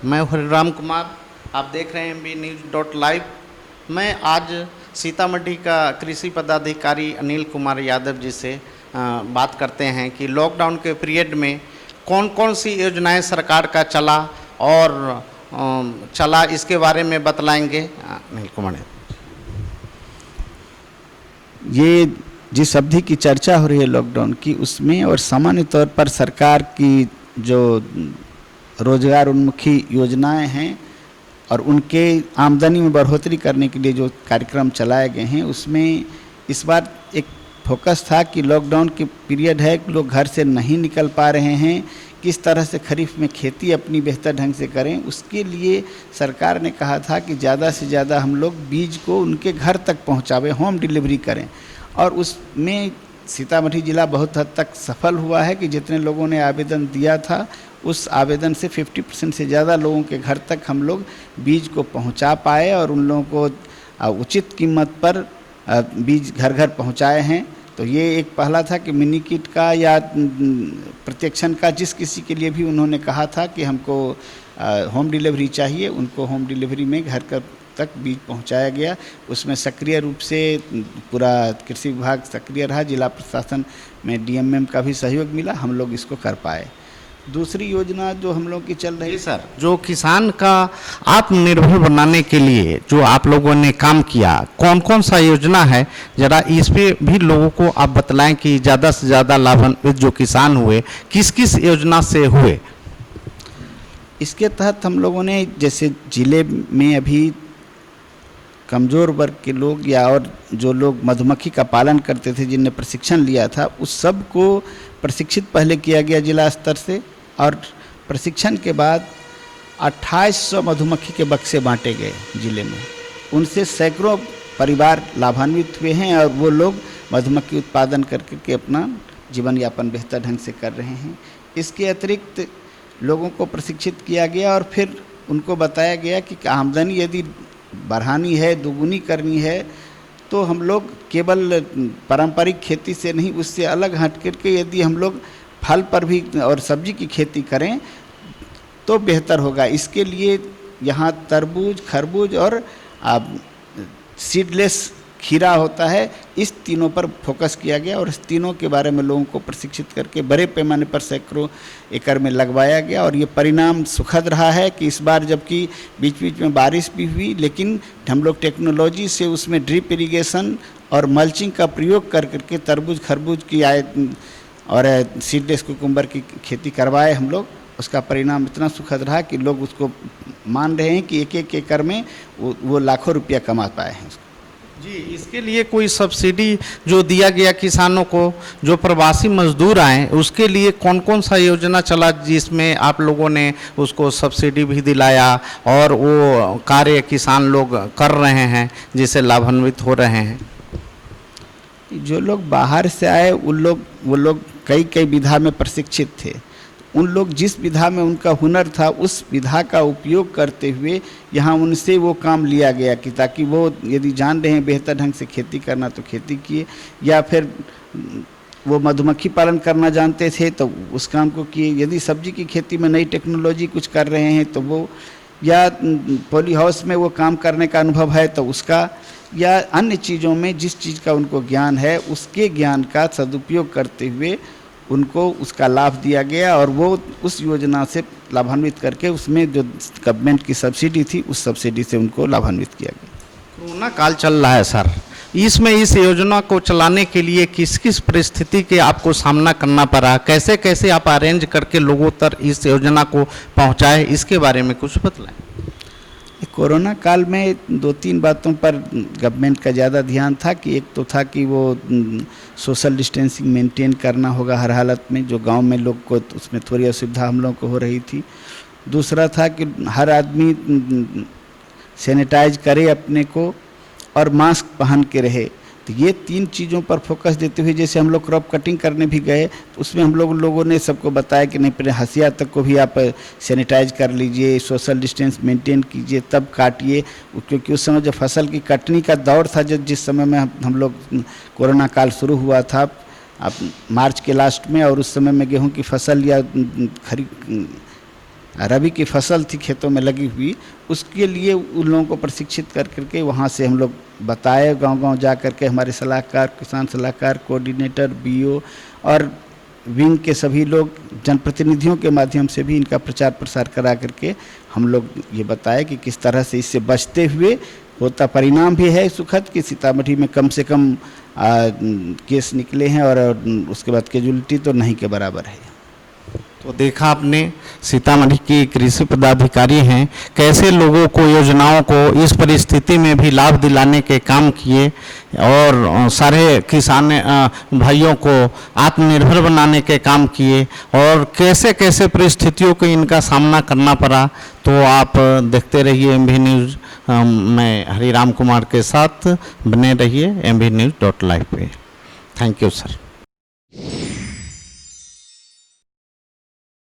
मैं हरिराम कुमार, आप देख रहे हैं MBNews.live। मैं आज सीतामढ़ी का कृषि पदाधिकारी अनिल कुमार यादव जी से बात करते हैं कि लॉकडाउन के पीरियड में कौन कौन सी योजनाएं सरकार का चला और इसके बारे में बतलाएंगे। अनिल कुमार, ये जिस अवधि की चर्चा हो रही है लॉकडाउन की, उसमें और सामान्य तौर पर सरकार की जो रोजगार उन्मुखी योजनाएं हैं और उनके आमदनी में बढ़ोतरी करने के लिए जो कार्यक्रम चलाए गए हैं, उसमें इस बार एक फोकस था कि लॉकडाउन के पीरियड है, लोग घर से नहीं निकल पा रहे हैं, किस तरह से खरीफ में खेती अपनी बेहतर ढंग से करें। उसके लिए सरकार ने कहा था कि ज़्यादा से ज़्यादा हम लोग बीज को उनके घर तक पहुंचावें, होम डिलीवरी करें। और उसमें सीतामढ़ी ज़िला बहुत हद तक सफल हुआ है कि जितने लोगों ने आवेदन दिया था, उस आवेदन से 50% से ज़्यादा लोगों के घर तक हम लोग बीज को पहुंचा पाए और उन लोगों को उचित कीमत पर बीज घर घर पहुंचाए हैं। तो ये एक पहला था कि मिनी किट का या प्रत्यक्षण का जिस किसी के लिए भी उन्होंने कहा था कि हमको होम डिलीवरी चाहिए, उनको होम डिलीवरी में घर तक बीज पहुंचाया गया। उसमें सक्रिय रूप से पूरा कृषि विभाग सक्रिय रहा, जिला प्रशासन में DMM का भी सहयोग मिला, हम लोग इसको कर पाए। दूसरी योजना जो हम लोग की चल रही है सर, जो किसान का आत्मनिर्भर बनाने के लिए जो आप लोगों ने काम किया, कौन कौन सा योजना है, जरा इस पे भी लोगों को आप बतलाएं कि ज़्यादा से ज़्यादा लाभान्वित जो किसान हुए किस किस योजना से हुए। इसके तहत हम लोगों ने जैसे जिले में अभी कमज़ोर वर्ग के लोग या और जो लोग मधुमक्खी का पालन करते थे, जिनने प्रशिक्षण लिया था, उस सब को प्रशिक्षित पहले किया गया जिला स्तर से, और प्रशिक्षण के बाद 2800 मधुमक्खी के बक्से बांटे गए जिले में। उनसे सैकड़ों परिवार लाभान्वित हुए हैं और वो लोग मधुमक्खी उत्पादन करके अपना जीवन यापन बेहतर ढंग से कर रहे हैं। इसके अतिरिक्त लोगों को प्रशिक्षित किया गया और फिर उनको बताया गया कि आमदनी यदि बढ़ानी है, दुगुनी करनी है, तो हम लोग केवल पारंपरिक खेती से नहीं, उससे अलग हट करके यदि हम लोग फल पर भी और सब्जी की खेती करें तो बेहतर होगा। इसके लिए यहाँ तरबूज, खरबूज और सीडलेस खीरा होता है, इस तीनों पर फोकस किया गया और इस तीनों के बारे में लोगों को प्रशिक्षित करके बड़े पैमाने पर सैकड़ों एकड़ में लगवाया गया। और ये परिणाम सुखद रहा है कि इस बार जबकि बीच बीच में बारिश भी हुई, लेकिन हम लोग टेक्नोलॉजी से उसमें ड्रिप इरिगेशन और मल्चिंग का प्रयोग कर करके तरबूज खरबूज की और सीडलेस कुकुम्बर की खेती करवाए हम लोग। उसका परिणाम इतना सुखद रहा कि लोग उसको मान रहे हैं कि एक एक एकड़ में वो लाखों रुपया कमा पाए हैं। जी, इसके लिए कोई सब्सिडी जो दिया गया किसानों को, जो प्रवासी मजदूर आए, उसके लिए कौन कौन सा योजना चला जिसमें आप लोगों ने उसको सब्सिडी भी दिलाया और वो कार्य किसान लोग कर रहे हैं जिससे लाभान्वित हो रहे हैं? जो लोग बाहर से आए वो लोग कई विधा में प्रशिक्षित थे। उन लोग जिस विधा में उनका हुनर था, उस विधा का उपयोग करते हुए यहाँ उनसे वो काम लिया गया कि ताकि वो यदि जान रहे हैं बेहतर ढंग से खेती करना तो खेती किए, या फिर वो मधुमक्खी पालन करना जानते थे तो उस काम को किए। यदि सब्जी की खेती में नई टेक्नोलॉजी कुछ कर रहे हैं तो वो, या पॉली हाउस में वो काम करने का अनुभव है तो उसका, या अन्य चीज़ों में जिस चीज़ का उनको ज्ञान है उसके ज्ञान का सदुपयोग करते हुए उनको उसका लाभ दिया गया और वो उस योजना से लाभान्वित करके उसमें जो गवर्नमेंट की सब्सिडी थी उस सब्सिडी से उनको लाभान्वित किया गया। कोरोना काल चल रहा है सर, इसमें इस योजना को चलाने के लिए किस किस परिस्थिति के आपको सामना करना पड़ा, कैसे कैसे आप अरेंज करके लोगों तक इस योजना को पहुंचाए, इसके बारे में कुछ बतलाएं। कोरोना काल में 2-3 बातों पर गवर्नमेंट का ज़्यादा ध्यान था कि एक तो था कि वो सोशल डिस्टेंसिंग मेंटेन करना होगा हर हालत में, जो गांव में लोग को उसमें थोड़ी असुविधा हम लोग को हो रही थी। दूसरा था कि हर आदमी सैनिटाइज करे अपने को और मास्क पहन के रहे। तो ये 3 चीज़ों पर फोकस देते हुए जैसे हम लोग क्रॉप कटिंग करने भी गए तो उसमें हम लोगों ने सबको बताया कि नहीं, पहले हंसिया तक को भी आप सैनिटाइज कर लीजिए, सोशल डिस्टेंस मेंटेन कीजिए तब काटिए, क्योंकि उस समय जब फसल की कटनी का दौर था, जिस समय में हम लोग कोरोना काल शुरू हुआ था, आप मार्च के लास्ट में, और उस समय में गेहूं की फसल या रबी की फसल थी खेतों में लगी हुई, उसके लिए उन लोगों को प्रशिक्षित कर करके वहाँ से हम लोग बताए, गांव-गांव जा करके हमारे सलाहकार, किसान सलाहकार, कोऑर्डिनेटर, बीओ और विंग के सभी लोग जनप्रतिनिधियों के माध्यम से भी इनका प्रचार प्रसार करा करके हम लोग ये बताए कि किस तरह से इससे बचते हुए होता। परिणाम भी है सुखद कि सीतामढ़ी में कम से कम केस निकले हैं और उसके बाद कैजुअलिटी तो नहीं के बराबर है। तो देखा आपने, सीतामढ़ी की कृषि पदाधिकारी हैं, कैसे लोगों को, योजनाओं को इस परिस्थिति में भी लाभ दिलाने के काम किए और सारे किसान भाइयों को आत्मनिर्भर बनाने के काम किए, और कैसे कैसे परिस्थितियों को इनका सामना करना पड़ा। तो आप देखते रहिए MB न्यूज़, मैं हरिराम कुमार के साथ बने रहिए MB News.live पे। Thank you sir.